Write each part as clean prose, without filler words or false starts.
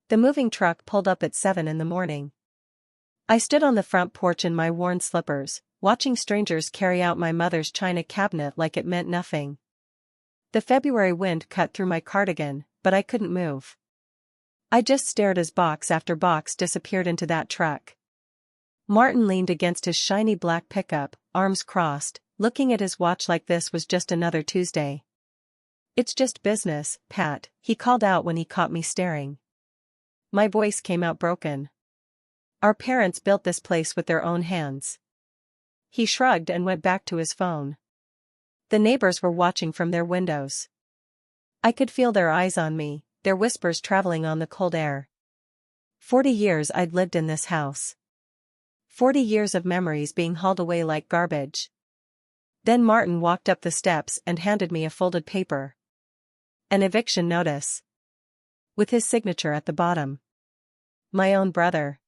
The moving truck pulled up at 7 in the morning. I stood on the front porch in my worn slippers, watching strangers carry out my mother's china cabinet like it meant nothing. The February wind cut through my cardigan, but I couldn't move. I just stared as box after box disappeared into that truck. Martin leaned against his shiny black pickup, arms crossed, looking at his watch like this was just another Tuesday. "It's just business, Pat," he called out when he caught me staring. My voice came out broken. "Our parents built this place with their own hands." He shrugged and went back to his phone. The neighbors were watching from their windows. I could feel their eyes on me, their whispers traveling on the cold air. 40 years I'd lived in this house. 40 years of memories being hauled away like garbage. Then Martin walked up the steps and handed me a folded paper. An eviction notice. With his signature at the bottom. My own brother.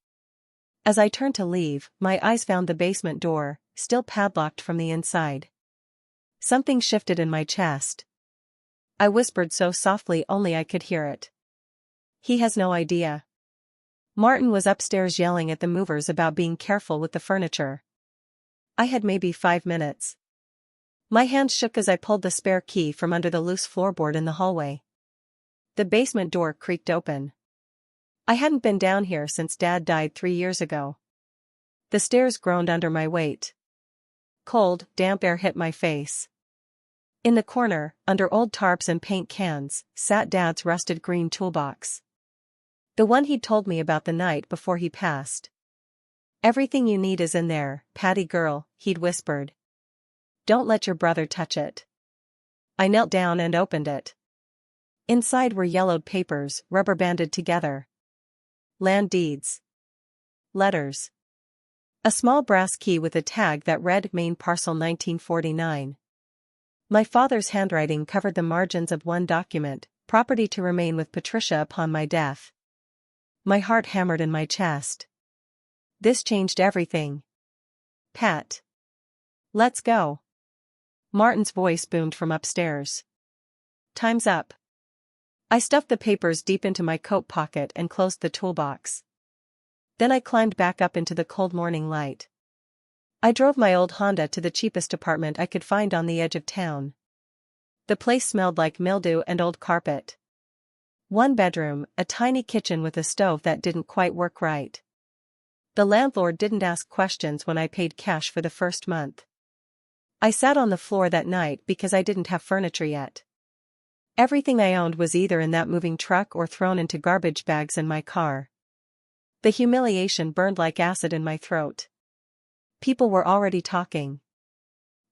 As I turned to leave, my eyes found the basement door, still padlocked from the inside. Something shifted in my chest. I whispered so softly only I could hear it. "He has no idea." Martin was upstairs yelling at the movers about being careful with the furniture. I had maybe 5 minutes. My hands shook as I pulled the spare key from under the loose floorboard in the hallway. The basement door creaked open. I hadn't been down here since Dad died 3 years ago. The stairs groaned under my weight. Cold, damp air hit my face. In the corner, under old tarps and paint cans, sat Dad's rusted green toolbox. The one he'd told me about the night before he passed. "Everything you need is in there, Patty girl," he'd whispered. "Don't let your brother touch it." I knelt down and opened it. Inside were yellowed papers, rubber banded together. Land deeds. Letters. A small brass key with a tag that read Main Parcel 1949. My father's handwriting covered the margins of one document, property to remain with Patricia upon my death. My heart hammered in my chest. This changed everything. "Pat. Let's go." Martin's voice boomed from upstairs. "Time's up." I stuffed the papers deep into my coat pocket and closed the toolbox. Then I climbed back up into the cold morning light. I drove my old Honda to the cheapest apartment I could find on the edge of town. The place smelled like mildew and old carpet. 1 bedroom, a tiny kitchen with a stove that didn't quite work right. The landlord didn't ask questions when I paid cash for the first month. I sat on the floor that night because I didn't have furniture yet. Everything I owned was either in that moving truck or thrown into garbage bags in my car. The humiliation burned like acid in my throat. People were already talking.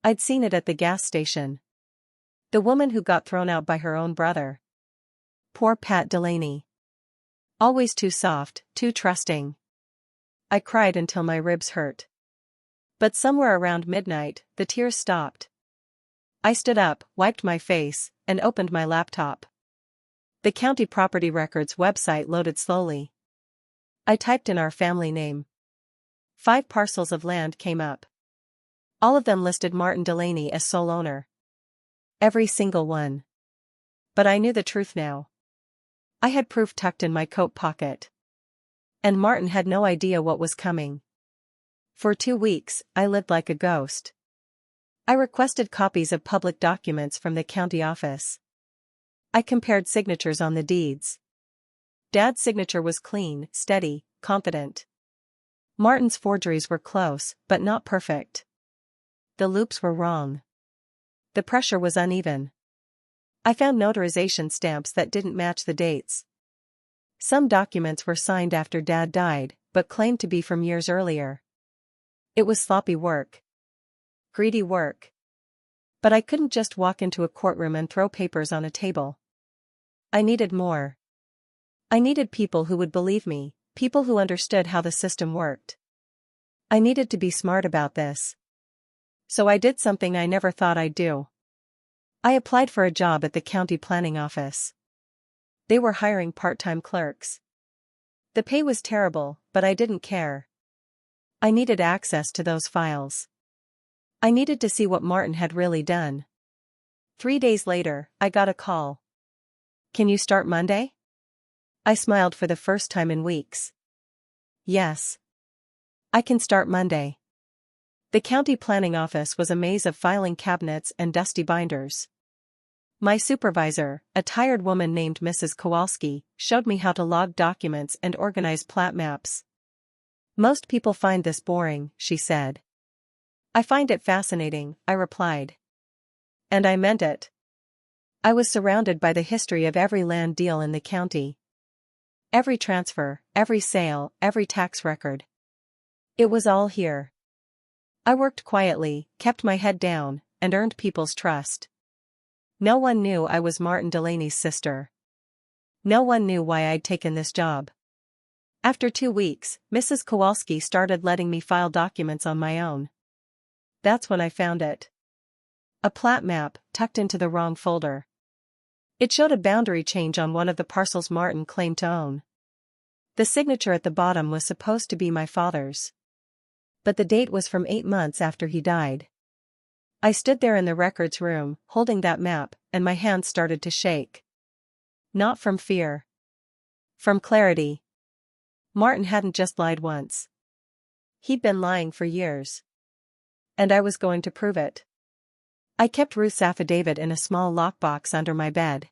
I'd seen it at the gas station. The woman who got thrown out by her own brother. Poor Pat Delaney. Always too soft, too trusting. I cried until my ribs hurt. But somewhere around midnight, the tears stopped. I stood up, wiped my face, and opened my laptop. The county property records website loaded slowly. I typed in our family name. 5 parcels of land came up. All of them listed Martin Delaney as sole owner. Every single one. But I knew the truth now. I had proof tucked in my coat pocket. And Martin had no idea what was coming. For 2 weeks, I lived like a ghost. I requested copies of public documents from the county office. I compared signatures on the deeds. Dad's signature was clean, steady, confident. Martin's forgeries were close, but not perfect. The loops were wrong. The pressure was uneven. I found notarization stamps that didn't match the dates. Some documents were signed after Dad died, but claimed to be from years earlier. It was sloppy work. Greedy work. But I couldn't just walk into a courtroom and throw papers on a table. I needed more. I needed people who would believe me, people who understood how the system worked. I needed to be smart about this. So I did something I never thought I'd do. I applied for a job at the county planning office. They were hiring part-time clerks. The pay was terrible, but I didn't care. I needed access to those files. I needed to see what Martin had really done. 3 days later, I got a call. "Can you start Monday?" I smiled for the first time in weeks. Yes. I can start Monday. The county planning office was a maze of filing cabinets and dusty binders. My supervisor, a tired woman named Mrs. Kowalski, showed me how to log documents and organize plat maps. Most people find this boring, she said. I find it fascinating, I replied. And I meant it. I was surrounded by the history of every land deal in the county. Every transfer, every sale, every tax record. It was all here. I worked quietly, kept my head down, and earned people's trust. No one knew I was Martin Delaney's sister. No one knew why I'd taken this job. After 2 weeks, Mrs. Kowalski started letting me file documents on my own. That's when I found it. A plat map, tucked into the wrong folder. It showed a boundary change on one of the parcels Martin claimed to own. The signature at the bottom was supposed to be my father's. But the date was from 8 months after he died. I stood there in the records room, holding that map, and my hands started to shake. Not from fear. From clarity. Martin hadn't just lied once. He'd been lying for years. And I was going to prove it. I kept Ruth's affidavit in a small lockbox under my bed.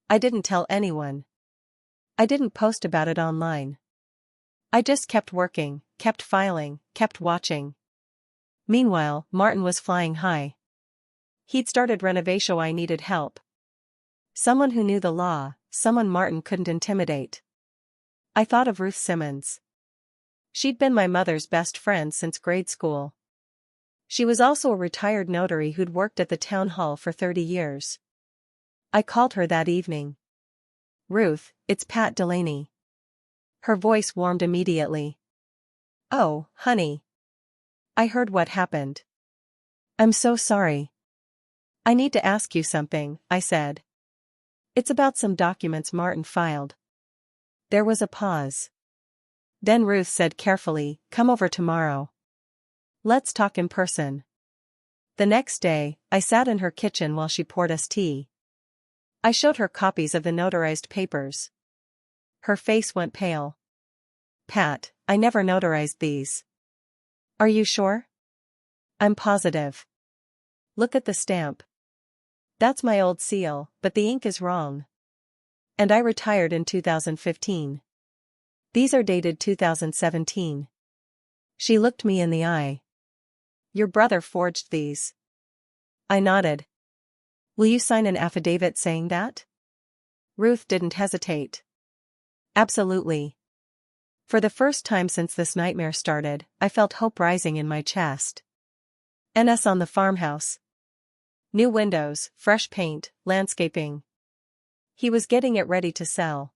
I didn't tell anyone. I didn't post about it online. I just kept working, kept filing, kept watching. Meanwhile, Martin was flying high. He'd started renovation. I needed help. Someone who knew the law, someone Martin couldn't intimidate. I thought of Ruth Simmons. She'd been my mother's best friend since grade school. She was also a retired notary who'd worked at the town hall for 30 years. I called her that evening. Ruth, it's Pat Delaney. Her voice warmed immediately. Oh, honey. I heard what happened. I'm so sorry. I need to ask you something, I said. It's about some documents Martin filed. There was a pause. Then Ruth said carefully, come over tomorrow. Let's talk in person. The next day, I sat in her kitchen while she poured us tea. I showed her copies of the notarized papers. Her face went pale. Pat, I never notarized these. Are you sure? I'm positive. Look at the stamp. That's my old seal, but the ink is wrong. And I retired in 2015. These are dated 2017. She looked me in the eye. Your brother forged these. I nodded. Will you sign an affidavit saying that? Ruth didn't hesitate. Absolutely. For the first time since this nightmare started, I felt hope rising in my chest. NS on the farmhouse. New windows, fresh paint, landscaping. He was getting it ready to sell.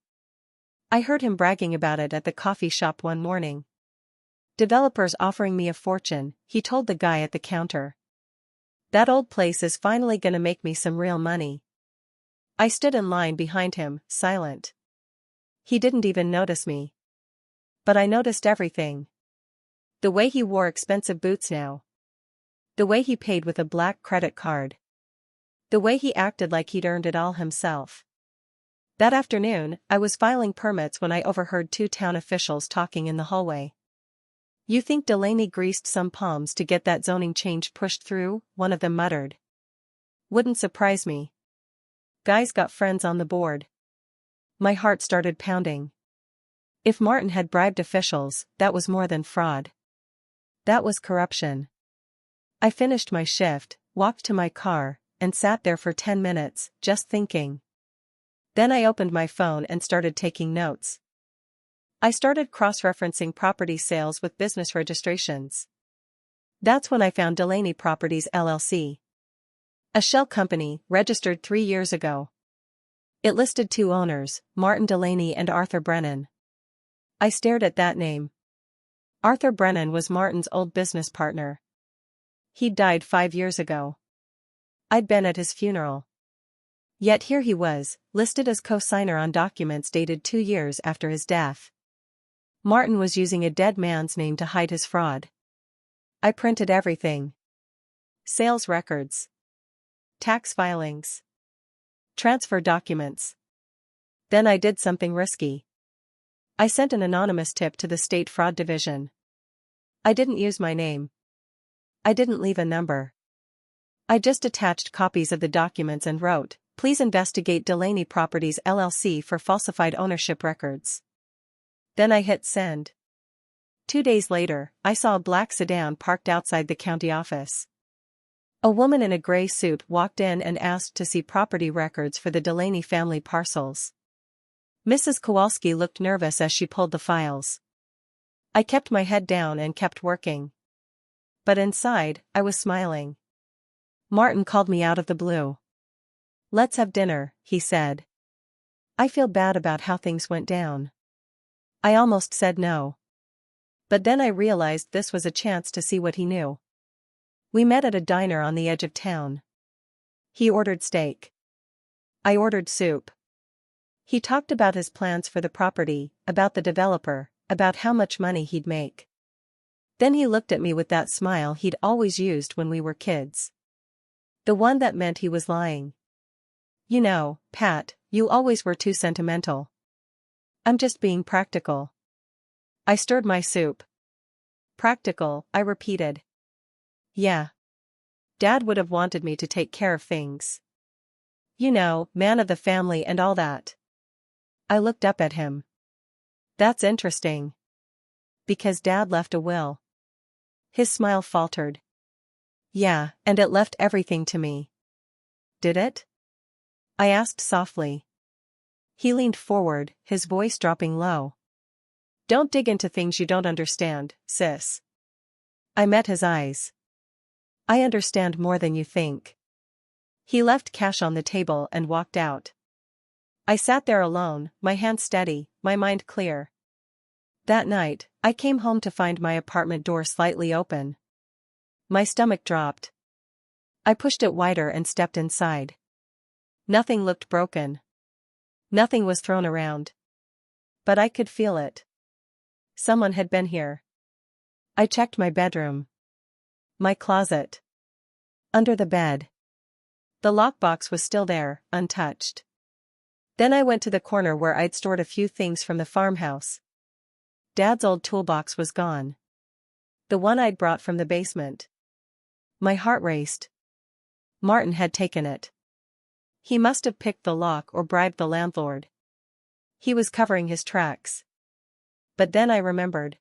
I heard him bragging about it at the coffee shop one morning. Developers offering me a fortune, he told the guy at the counter. That old place is finally gonna make me some real money. I stood in line behind him, silent. He didn't even notice me. But I noticed everything. The way he wore expensive boots now. The way he paid with a black credit card. The way he acted like he'd earned it all himself. That afternoon, I was filing permits when I overheard 2 town officials talking in the hallway. You think Delaney greased some palms to get that zoning change pushed through? One of them muttered. Wouldn't surprise me. Guy's got friends on the board. My heart started pounding. If Martin had bribed officials, that was more than fraud. That was corruption. I finished my shift, walked to my car, and sat there for 10 minutes, just thinking. Then I opened my phone and started taking notes. I started cross-referencing property sales with business registrations. That's when I found Delaney Properties LLC. A shell company, registered 3 years ago. It listed 2 owners, Martin Delaney and Arthur Brennan. I stared at that name. Arthur Brennan was Martin's old business partner. He'd died 5 years ago. I'd been at his funeral. Yet here he was, listed as co-signer on documents dated 2 years after his death. Martin was using a dead man's name to hide his fraud. I printed everything. Sales records. Tax filings. Transfer documents. Then I did something risky. I sent an anonymous tip to the state fraud division. I didn't use my name. I didn't leave a number. I just attached copies of the documents and wrote, "Please investigate Delaney Properties LLC for falsified ownership records." Then I hit send. 2 days later, I saw a black sedan parked outside the county office. A woman in a gray suit walked in and asked to see property records for the Delaney family parcels. Mrs. Kowalski looked nervous as she pulled the files. I kept my head down and kept working. But inside, I was smiling. Martin called me out of the blue. "Let's have dinner," he said. I feel bad about how things went down. I almost said no. But then I realized this was a chance to see what he knew. We met at a diner on the edge of town. He ordered steak. I ordered soup. He talked about his plans for the property, about the developer, about how much money he'd make. Then he looked at me with that smile he'd always used when we were kids. The one that meant he was lying. "You know, Pat, you always were too sentimental." "I'm just being practical." I stirred my soup. "Practical," I repeated. "Yeah. Dad would have wanted me to take care of things. You know, man of the family and all that." I looked up at him. "That's interesting. Because Dad left a will." His smile faltered. "Yeah, and it left everything to me." "Did it?" I asked softly. He leaned forward, his voice dropping low. "Don't dig into things you don't understand, sis." I met his eyes. "I understand more than you think." He left cash on the table and walked out. I sat there alone, my hands steady, my mind clear. That night, I came home to find my apartment door slightly open. My stomach dropped. I pushed it wider and stepped inside. Nothing looked broken. Nothing was thrown around. But I could feel it. Someone had been here. I checked my bedroom. My closet. Under the bed. The lockbox was still there, untouched. Then I went to the corner where I'd stored a few things from the farmhouse. Dad's old toolbox was gone. The one I'd brought from the basement. My heart raced. Martin had taken it. He must have picked the lock or bribed the landlord. He was covering his tracks. But then I remembered.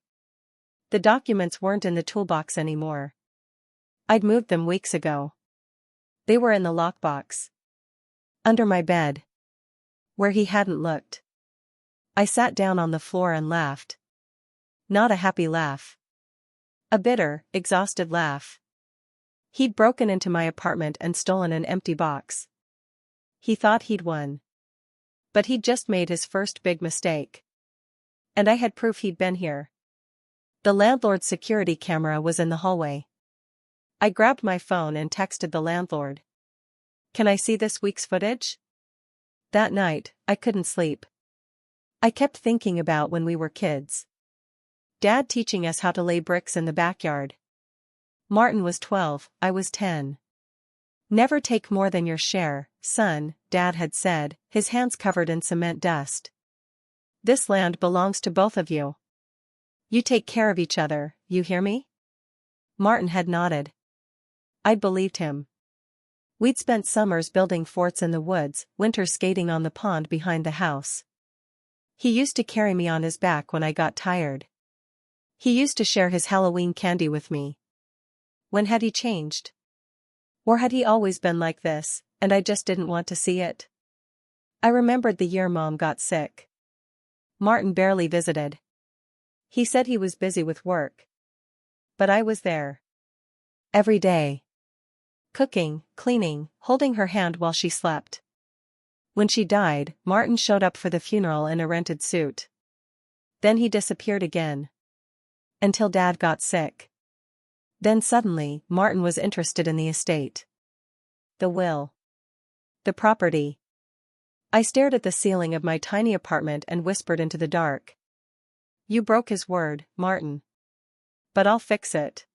The documents weren't in the toolbox anymore. I'd moved them weeks ago. They were in the lockbox. Under my bed. Where he hadn't looked. I sat down on the floor and laughed. Not a happy laugh. A bitter, exhausted laugh. He'd broken into my apartment and stolen an empty box. He thought he'd won. But he'd just made his first big mistake. And I had proof he'd been here. The landlord's security camera was in the hallway. I grabbed my phone and texted the landlord. "Can I see this week's footage?" That night, I couldn't sleep. I kept thinking about when we were kids. Dad teaching us how to lay bricks in the backyard. Martin was 12, I was 10. "Never take more than your share, son," Dad had said, his hands covered in cement dust. "This land belongs to both of you. You take care of each other, you hear me?" Martin had nodded. I'd believed him. We'd spent summers building forts in the woods, winters skating on the pond behind the house. He used to carry me on his back when I got tired. He used to share his Halloween candy with me. When had he changed? Or had he always been like this, and I just didn't want to see it? I remembered the year Mom got sick. Martin barely visited. He said he was busy with work. But I was there. Every day. Cooking, cleaning, holding her hand while she slept. When she died, Martin showed up for the funeral in a rented suit. Then he disappeared again. Until Dad got sick. Then suddenly, Martin was interested in the estate. The will. The property. I stared at the ceiling of my tiny apartment and whispered into the dark. "You broke his word, Martin. But I'll fix it."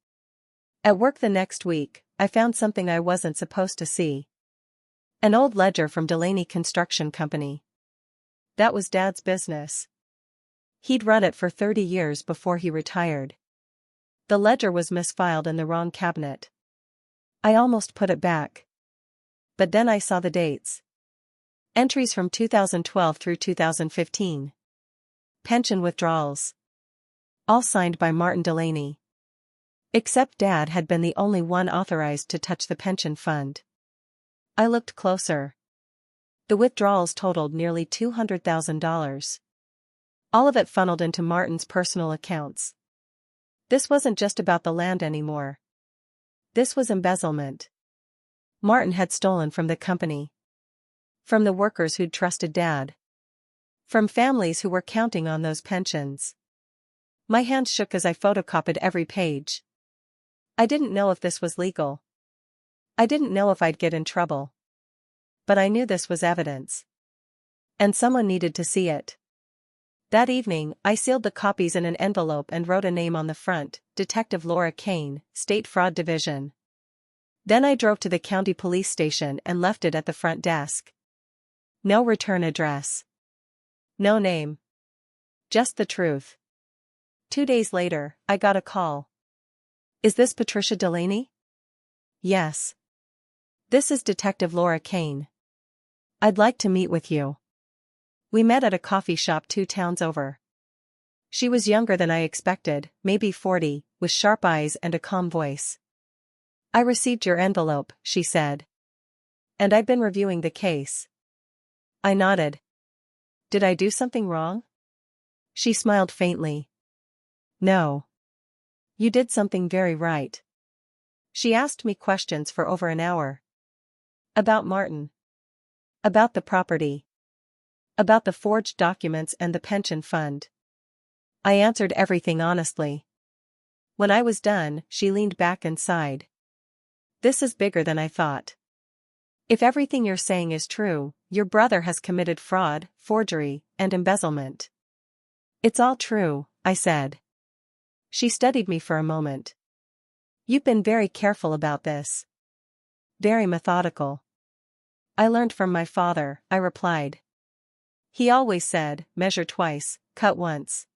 At work the next week, I found something I wasn't supposed to see. An old ledger from Delaney Construction Company. That was Dad's business. He'd run it for 30 years before he retired. The ledger was misfiled in the wrong cabinet. I almost put it back. But then I saw the dates. Entries from 2012 through 2015. Pension withdrawals. All signed by Martin Delaney. Except Dad had been the only one authorized to touch the pension fund. I looked closer. The withdrawals totaled nearly $200,000. All of it funneled into Martin's personal accounts. This wasn't just about the land anymore. This was embezzlement. Martin had stolen from the company. From the workers who'd trusted Dad. From families who were counting on those pensions. My hands shook as I photocopied every page. I didn't know if this was legal. I didn't know if I'd get in trouble. But I knew this was evidence. And someone needed to see it. That evening, I sealed the copies in an envelope and wrote a name on the front, Detective Laura Kane, State Fraud Division. Then I drove to the county police station and left it at the front desk. No return address. No name. Just the truth. 2 days later, I got a call. Is this Patricia Delaney? Yes. This is Detective Laura Kane. I'd like to meet with you. We met at a coffee shop 2 towns over. She was younger than I expected, maybe 40, with sharp eyes and a calm voice. I received your envelope, she said. And I've been reviewing the case. I nodded. Did I do something wrong? She smiled faintly. No. You did something very right. She asked me questions for over an hour. About Martin. About the property. About the forged documents and the pension fund. I answered everything honestly. When I was done, she leaned back and sighed. This is bigger than I thought. If everything you're saying is true, your brother has committed fraud, forgery, and embezzlement. It's all true, I said. She studied me for a moment. You've been very careful about this. Very methodical. I learned from my father, I replied. He always said, measure twice, cut once.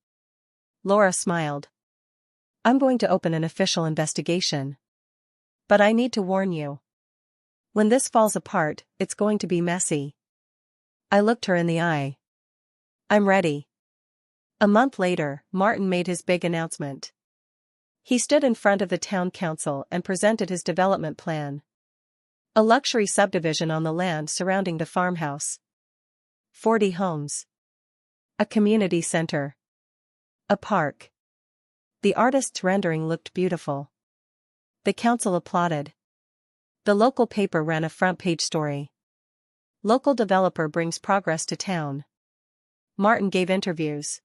Laura smiled. I'm going to open an official investigation. But I need to warn you. When this falls apart, it's going to be messy. I looked her in the eye. I'm ready. A month later, Martin made his big announcement. He stood in front of the town council and presented his development plan. A luxury subdivision on the land surrounding the farmhouse. 40 homes. A community center. A park. The artist's rendering looked beautiful. The council applauded. The local paper ran a front-page story. Local developer brings progress to town. Martin gave interviews.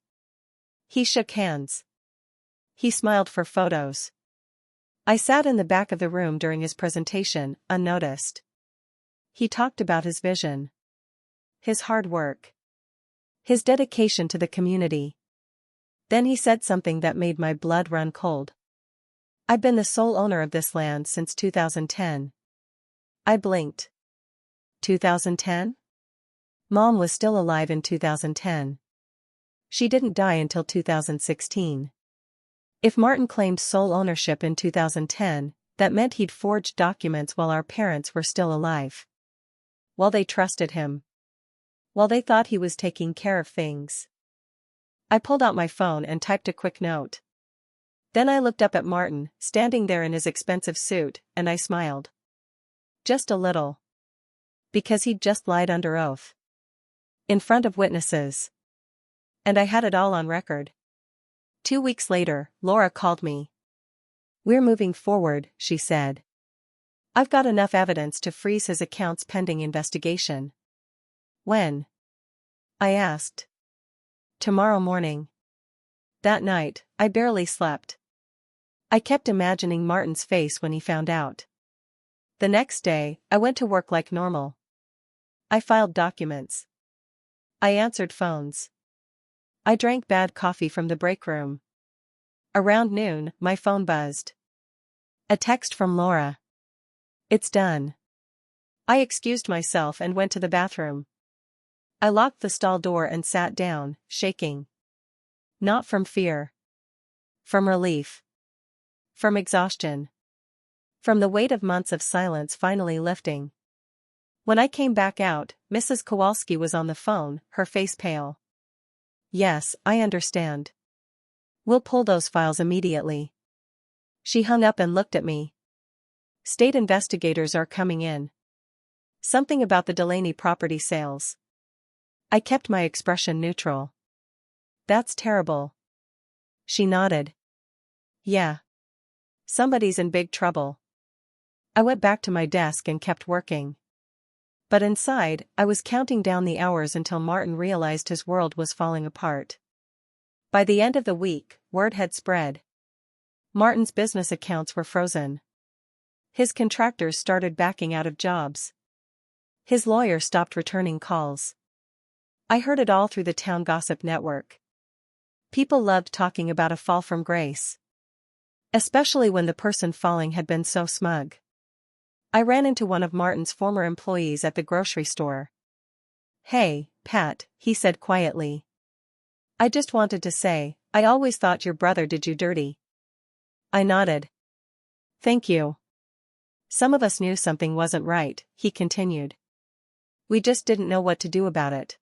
He shook hands. He smiled for photos. I sat in the back of the room during his presentation, unnoticed. He talked about his vision. His hard work. His dedication to the community. Then he said something that made my blood run cold. I've been the sole owner of this land since 2010. I blinked. 2010? Mom was still alive in 2010. She didn't die until 2016. If Martin claimed sole ownership in 2010, that meant he'd forged documents while our parents were still alive. While they trusted him. While they thought he was taking care of things. I pulled out my phone and typed a quick note. Then I looked up at Martin, standing there in his expensive suit, and I smiled. Just a little. Because he'd just lied under oath. In front of witnesses. And I had it all on record. 2 weeks later, Laura called me. We're moving forward, she said. I've got enough evidence to freeze his accounts pending investigation. When? I asked. Tomorrow morning. That night, I barely slept. I kept imagining Martin's face when he found out. The next day, I went to work like normal. I filed documents. I answered phones. I drank bad coffee from the break room. Around noon, my phone buzzed. A text from Laura. It's done. I excused myself and went to the bathroom. I locked the stall door and sat down, shaking. Not from fear. From relief. From exhaustion. From the weight of months of silence finally lifting. When I came back out, Mrs. Kowalski was on the phone, her face pale. Yes, I understand. We'll pull those files immediately. She hung up and looked at me. State investigators are coming in. Something about the Delaney property sales. I kept my expression neutral. That's terrible. She nodded. Yeah. Somebody's in big trouble. I went back to my desk and kept working. But inside, I was counting down the hours until Martin realized his world was falling apart. By the end of the week, word had spread. Martin's business accounts were frozen. His contractors started backing out of jobs. His lawyer stopped returning calls. I heard it all through the town gossip network. People loved talking about a fall from grace. Especially when the person falling had been so smug. I ran into one of Martin's former employees at the grocery store. Hey, Pat, he said quietly. I just wanted to say, I always thought your brother did you dirty. I nodded. Thank you. Some of us knew something wasn't right, he continued. We just didn't know what to do about it.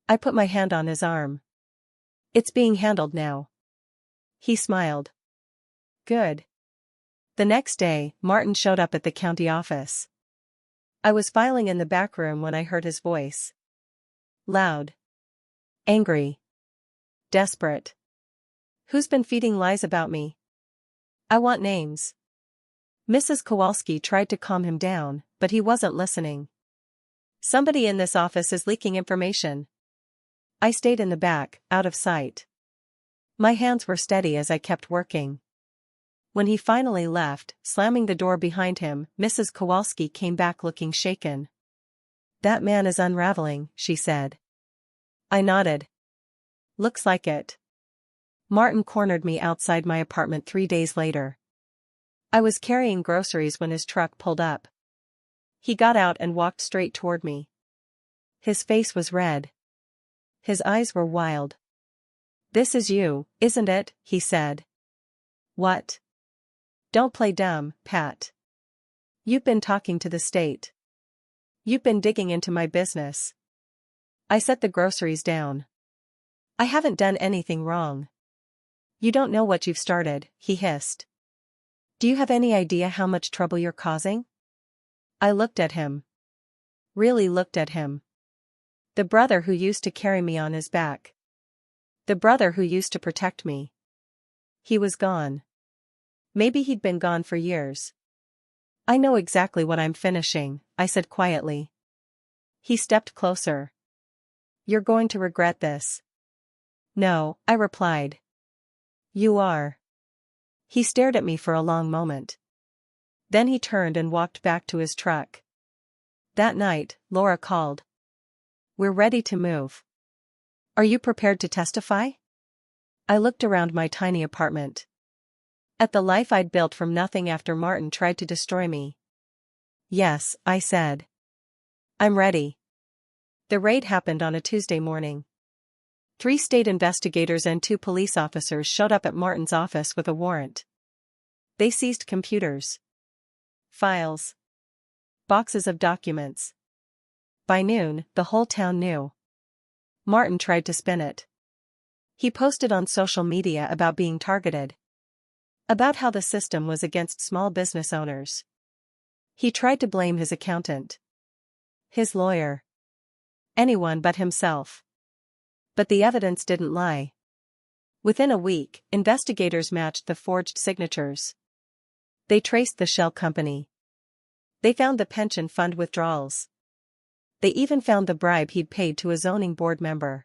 I put my hand on his arm. It's being handled now. He smiled. Good. The next day, Martin showed up at the county office. I was filing in the back room when I heard his voice. Loud. Angry. Desperate. Who's been feeding lies about me? I want names. Mrs. Kowalski tried to calm him down, but he wasn't listening. Somebody in this office is leaking information. I stayed in the back, out of sight. My hands were steady as I kept working. When he finally left, slamming the door behind him, Mrs. Kowalski came back looking shaken. That man is unraveling, she said. I nodded. Looks like it. Martin cornered me outside my apartment 3 days later. I was carrying groceries when his truck pulled up. He got out and walked straight toward me. His face was red. His eyes were wild. This is you, isn't it? He said. What? Don't play dumb, Pat. You've been talking to the state. You've been digging into my business. I set the groceries down. I haven't done anything wrong. You don't know what you've started, he hissed. Do you have any idea how much trouble you're causing? I looked at him. Really looked at him. The brother who used to carry me on his back. The brother who used to protect me. He was gone. Maybe he'd been gone for years. I know exactly what I'm finishing, I said quietly. He stepped closer. You're going to regret this. No, I replied. You are. He stared at me for a long moment. Then he turned and walked back to his truck. That night, Laura called. We're ready to move. Are you prepared to testify? I looked around my tiny apartment. At the life I'd built from nothing after Martin tried to destroy me. Yes, I said. I'm ready. The raid happened on a Tuesday morning. 3 state investigators and 2 police officers showed up at Martin's office with a warrant. They seized computers, files, boxes of documents. By noon, the whole town knew. Martin tried to spin it. He posted on social media about being targeted. About how the system was against small business owners. He tried to blame his accountant. His lawyer. Anyone but himself. But the evidence didn't lie. Within a week, investigators matched the forged signatures. They traced the shell company. They found the pension fund withdrawals. They even found the bribe he'd paid to a zoning board member.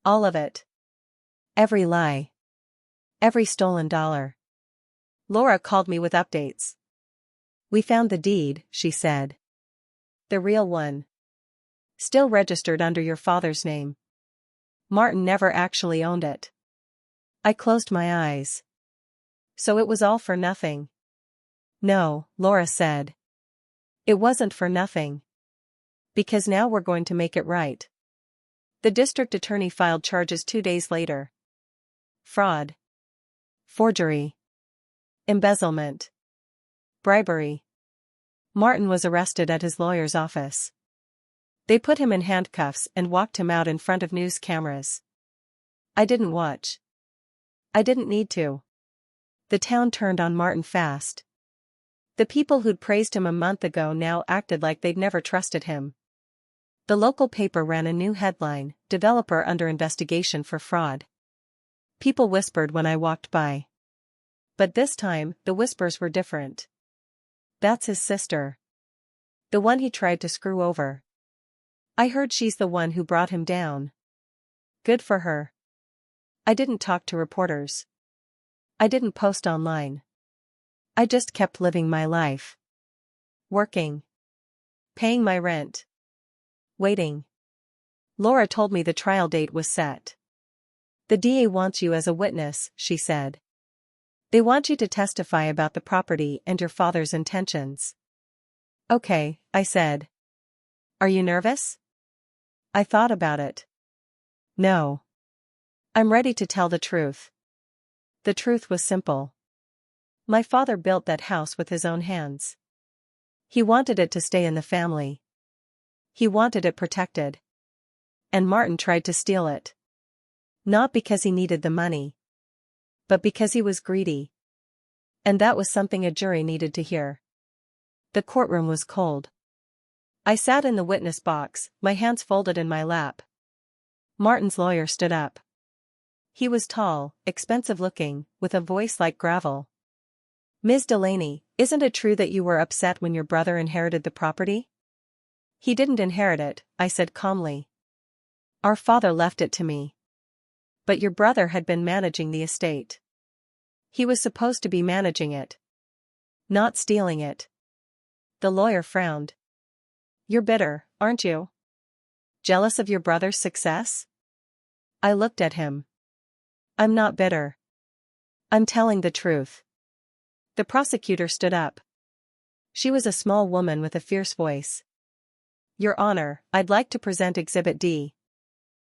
All of it. Every lie. Every stolen dollar. Laura called me with updates. We found the deed, she said. The real one. Still registered under your father's name. Martin never actually owned it. I closed my eyes. So it was all for nothing. No, Laura said. It wasn't for nothing. Because now we're going to make it right. The district attorney filed charges 2 days later. Fraud. Forgery. Embezzlement. Bribery. Martin was arrested at his lawyer's office. They put him in handcuffs and walked him out in front of news cameras. I didn't watch. I didn't need to. The town turned on Martin fast. The people who'd praised him a month ago now acted like they'd never trusted him. The local paper ran a new headline, "Developer under investigation for fraud." People whispered when I walked by. But this time, the whispers were different. That's his sister. The one he tried to screw over. I heard she's the one who brought him down. Good for her. I didn't talk to reporters. I didn't post online. I just kept living my life. Working. Paying my rent. Waiting. Laura told me the trial date was set. The DA wants you as a witness, she said. They want you to testify about the property and your father's intentions. Okay, I said. Are you nervous? I thought about it. No. I'm ready to tell the truth. The truth was simple. My father built that house with his own hands. He wanted it to stay in the family. He wanted it protected. And Martin tried to steal it. Not because he needed the money. But because he was greedy. And that was something a jury needed to hear. The courtroom was cold. I sat in the witness box, my hands folded in my lap. Martin's lawyer stood up. He was tall, expensive-looking, with a voice like gravel. Ms. Delaney, isn't it true that you were upset when your brother inherited the property? He didn't inherit it, I said calmly. Our father left it to me. But your brother had been managing the estate. He was supposed to be managing it. Not stealing it. The lawyer frowned. You're bitter, aren't you? Jealous of your brother's success? I looked at him. I'm not bitter. I'm telling the truth. The prosecutor stood up. She was a small woman with a fierce voice. Your Honor, I'd like to present Exhibit D.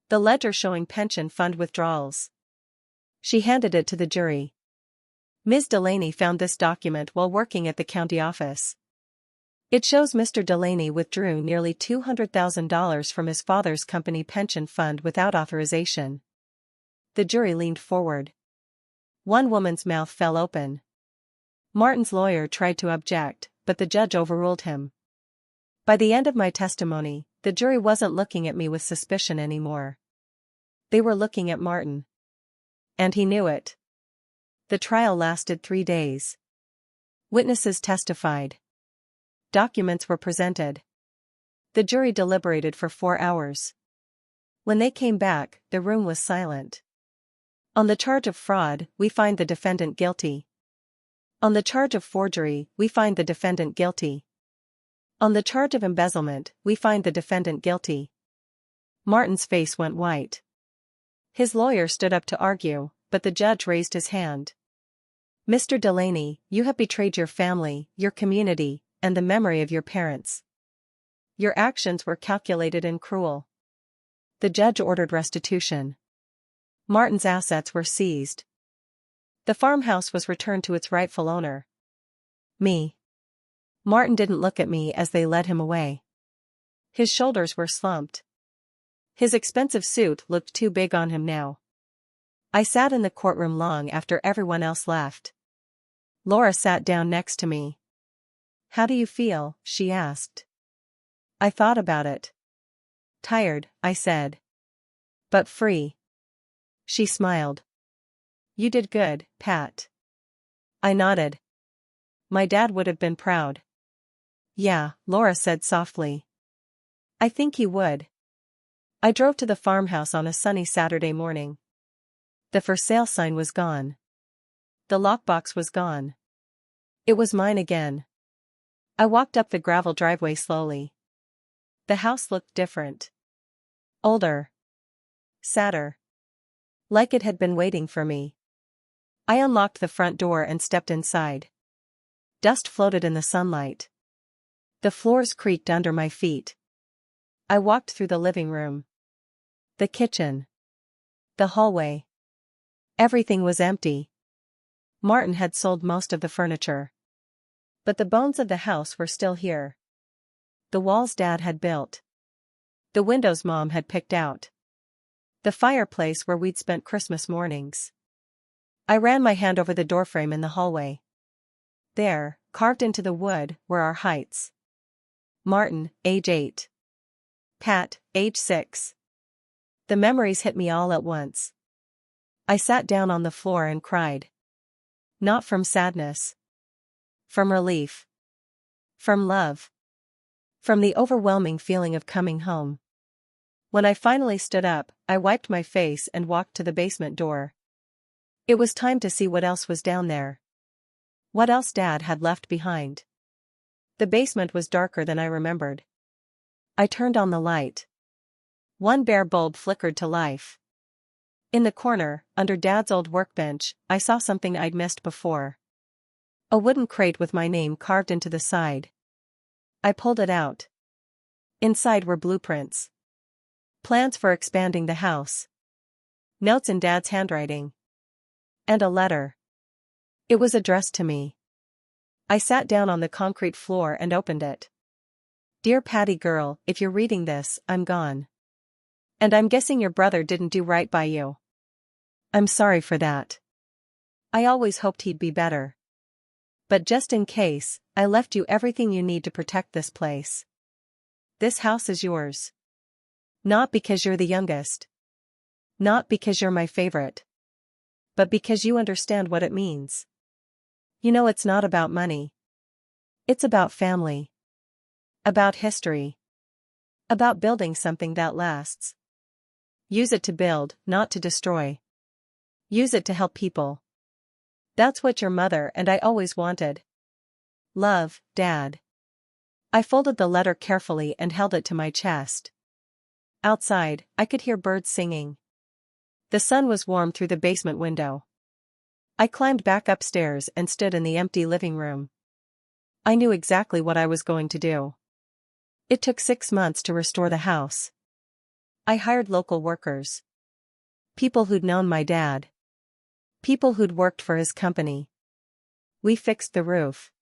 The ledger showing pension fund withdrawals. She handed it to the jury. Ms. Delaney found this document while working at the county office. It shows Mr. Delaney withdrew nearly $200,000 from his father's company pension fund without authorization. The jury leaned forward. One woman's mouth fell open. Martin's lawyer tried to object, but the judge overruled him. By the end of my testimony, the jury wasn't looking at me with suspicion anymore. They were looking at Martin. And he knew it. The trial lasted 3 days. Witnesses testified. Documents were presented. The jury deliberated for 4 hours. When they came back, the room was silent. On the charge of fraud, we find the defendant guilty. On the charge of forgery, we find the defendant guilty. On the charge of embezzlement, we find the defendant guilty. Martin's face went white. His lawyer stood up to argue, but the judge raised his hand. Mr. Delaney, you have betrayed your family, your community, and the memory of your parents. Your actions were calculated and cruel. The judge ordered restitution. Martin's assets were seized. The farmhouse was returned to its rightful owner. Me. Martin didn't look at me as they led him away. His shoulders were slumped. His expensive suit looked too big on him now. I sat in the courtroom long after everyone else left. Laura sat down next to me. How do you feel? She asked. I thought about it. Tired, I said. But free. She smiled. You did good, Pat. I nodded. My dad would have been proud. Yeah, Laura said softly. I think he would. I drove to the farmhouse on a sunny Saturday morning. The for sale sign was gone. The lockbox was gone. It was mine again. I walked up the gravel driveway slowly. The house looked different. Older. Sadder. Like it had been waiting for me. I unlocked the front door and stepped inside. Dust floated in the sunlight. The floors creaked under my feet. I walked through the living room, the kitchen, the hallway. Everything was empty. Martin had sold most of the furniture. But the bones of the house were still here. The walls Dad had built. The windows Mom had picked out. The fireplace where we'd spent Christmas mornings. I ran my hand over the doorframe in the hallway. There, carved into the wood, were our heights. Martin, age 8. Pat, age 6. The memories hit me all at once. I sat down on the floor and cried. Not from sadness. From relief. From love. From the overwhelming feeling of coming home. When I finally stood up, I wiped my face and walked to the basement door. It was time to see what else was down there. What else Dad had left behind. The basement was darker than I remembered. I turned on the light. One bare bulb flickered to life. In the corner, under Dad's old workbench, I saw something I'd missed before. A wooden crate with my name carved into the side. I pulled it out. Inside were blueprints. Plans for expanding the house. Notes in Dad's handwriting. And a letter. It was addressed to me. I sat down on the concrete floor and opened it. Dear Patty girl, if you're reading this, I'm gone. And I'm guessing your brother didn't do right by you. I'm sorry for that. I always hoped he'd be better. But just in case, I left you everything you need to protect this place. This house is yours. Not because you're the youngest. Not because you're my favorite. But because you understand what it means. You know it's not about money. It's about family. About history. About building something that lasts. Use it to build, not to destroy. Use it to help people. That's what your mother and I always wanted. Love, Dad. I folded the letter carefully and held it to my chest. Outside, I could hear birds singing. The sun was warm through the basement window. I climbed back upstairs and stood in the empty living room. I knew exactly what I was going to do. It took 6 months to restore the house. I hired local workers. People who'd known my dad. People who'd worked for his company. We fixed the roof.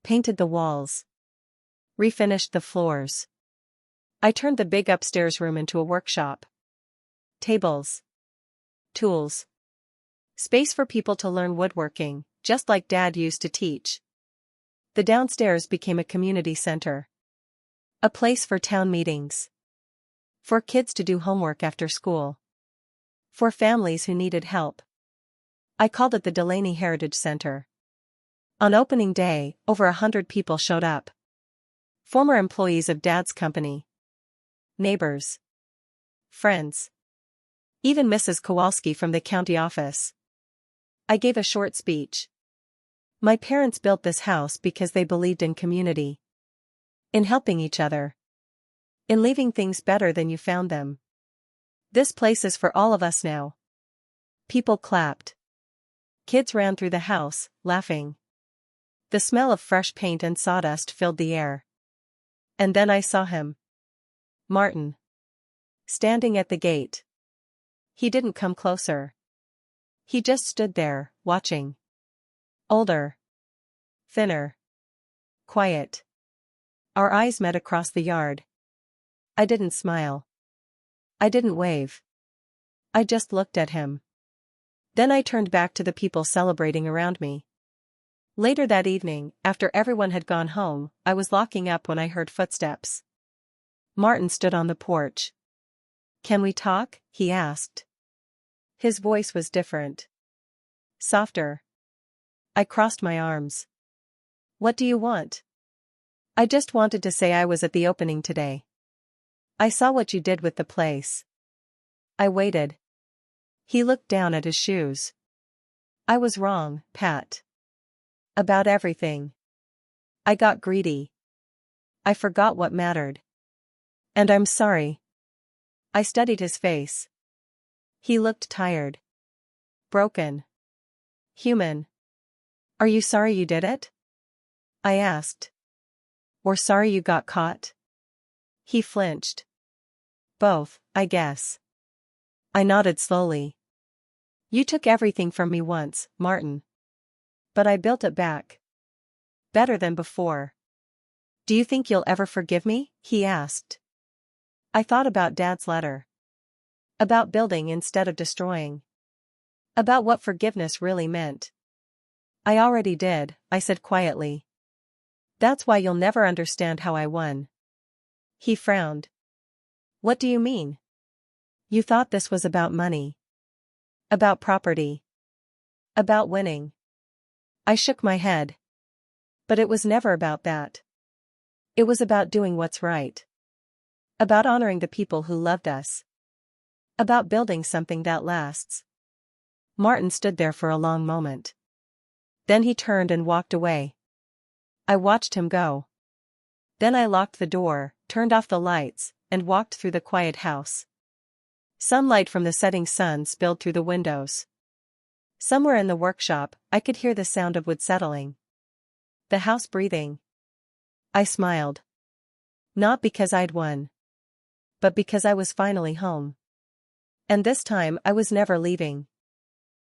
Painted the walls. Refinished the floors. I turned the big upstairs room into a workshop. Tables. Tools. Space for people to learn woodworking, just like Dad used to teach. The downstairs became a community center. A place for town meetings. For kids to do homework after school. For families who needed help. I called it the Delaney Heritage Center. On opening day, over 100 people showed up. Former employees of Dad's company. Neighbors. Friends. Even Mrs. Kowalski from the county office. I gave a short speech. My parents built this house because they believed in community. In helping each other. In leaving things better than you found them. This place is for all of us now. People clapped. Kids ran through the house, laughing. The smell of fresh paint and sawdust filled the air. And then I saw him. Martin. Standing at the gate. He didn't come closer. He just stood there, watching. Older. Thinner. Quiet. Our eyes met across the yard. I didn't smile. I didn't wave. I just looked at him. Then I turned back to the people celebrating around me. Later that evening, after everyone had gone home, I was locking up when I heard footsteps. Martin stood on the porch. Can we talk? He asked. His voice was different. Softer. I crossed my arms. What do you want? I just wanted to say I was at the opening today. I saw what you did with the place. I waited. He looked down at his shoes. I was wrong, Pat. About everything. I got greedy. I forgot what mattered. And I'm sorry. I studied his face. He looked tired. Broken. Human. Are you sorry you did it? I asked. Or sorry you got caught? He flinched. Both, I guess. I nodded slowly. You took everything from me once, Martin. But I built it back. Better than before. Do you think you'll ever forgive me? He asked. I thought about Dad's letter. About building instead of destroying. About what forgiveness really meant. I already did, I said quietly. That's why you'll never understand how I won. He frowned. What do you mean? You thought this was about money. About property. About winning. I shook my head. But it was never about that. It was about doing what's right. About honoring the people who loved us. About building something that lasts. Martin stood there for a long moment. Then he turned and walked away. I watched him go. Then I locked the door, turned off the lights, and walked through the quiet house. Sunlight from the setting sun spilled through the windows. Somewhere in the workshop, I could hear the sound of wood settling. The house breathing. I smiled. Not because I'd won. But because I was finally home. And this time I was never leaving.